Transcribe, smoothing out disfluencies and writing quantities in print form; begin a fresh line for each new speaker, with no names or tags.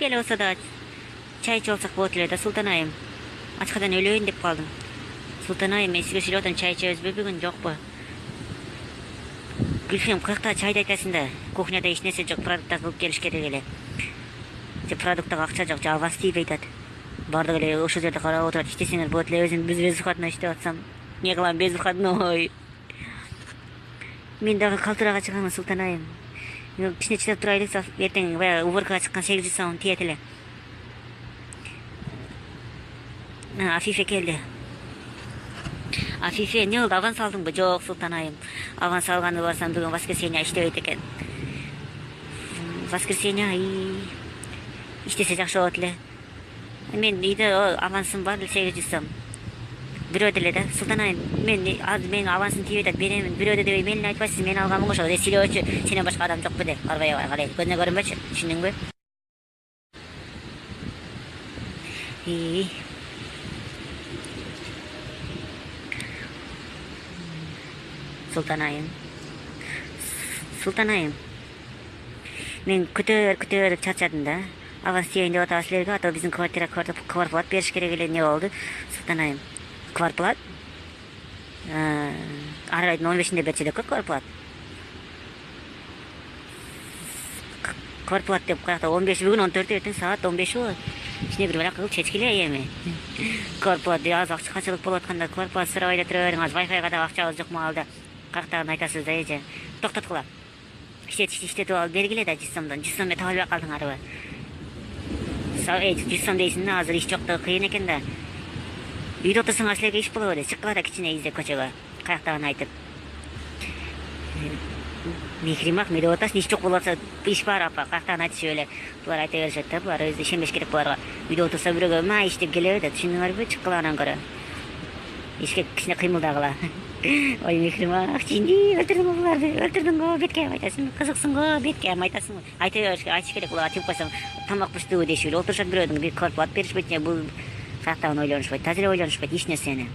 Üşütüp ele olsa da çay içe olsak bu otele de Sultan ayım. Açıkçası ölüyün deyip kaldım. Sultan ayım eski şilodan çay içeriz bir gün yok bu. Gülfem 40'ta çay daytasında kuhnyada iş nese çok produktlar kılıp geliş gerek ele. Produkta akça çok avas deyip aytadi. Bardık ele oşu yerde qarab oturadi. İştesеңер bu otele özüm biz bezir katına işte atsam. Ne kılam bezir katına oy. Men dagı kaltıraga çıkamın Sultan ayım. Kişine çıtap turaylık saf erteң баягы уборкага чыккан 800 сом тиет эле. Афифе келди. Афифе не болду, аванс алдыңбы? Жок Султан айым. Аванс алганы барсам бүгүн воскресенье иштебейт экен. Воскресенье иштесе жакшы болот эле. Мен үйдө авансым бар 800 сом. Бирөө деле да. Султан айым, мен авансым тийбей атат, беремин. Бирөөдө дебей мени айтпайсыз, мен алганмын ошол. Силөөчү, сенен башка адам жокпу деп. Карбай калай. Көзүнө көрүнбөчү, түшүндүңбү? Sultan ayım. Sultan ayım. Men көтөрүп чарчадым да. Аванс тийейин деп атабыз силерге, ата биздин квартплат бериш керек эле, не болду? Sultan ayım. Квартплат? Ар айдын 15-inde берчү деп квартплат. Квартплат деп каякта 15 бүгүн 14 эртең саат 15 болот. Ичине бир бирок кылып чечкиле эми. Квартплат аз акча качылык болуп атканда квартплат сурабай эле тура бериңиз. Wi-Fi'га да акчабыз жок маалда. Каяктагын айтасыз да эже. Токтоткула. Иштетип алып бергиле да 100 сомдон. 100 сом таба албай калдыңарбы? 100 сом дейсиң да, азыр иш жоктугу кыйын экен да. Үйдө отурсаңар силерге иш боло берет. Чыккыла да кичине изде көчөгө. Каяктагын айтып. Мехримак, меде отасың, иш жок болот, иш бар апа. Каяктагын айтышы эле. Булар айта беришет да, булар өзү ишенбеш керек буларга. Үйдө отурса бирөөгө ма иш деп келеби да, түшүндүңөрбү? Чыккылаанан көрө. Ишке кичине кыймылдагыла. Ой, мехримак, чинди, өлтүрдүң буларды, өлтүрдүң го, бетке айтасың, кызыксың го, бетке айтасың. Айта бериш, айтыш керек, буларга тип койсоң, тамак пыштыбы дешип эле, отурушат бирөөдүн бир квартплат беришпейт, бул каяктагын ойлонушпайт, таза эле ойлонушпайт, эч нерсени.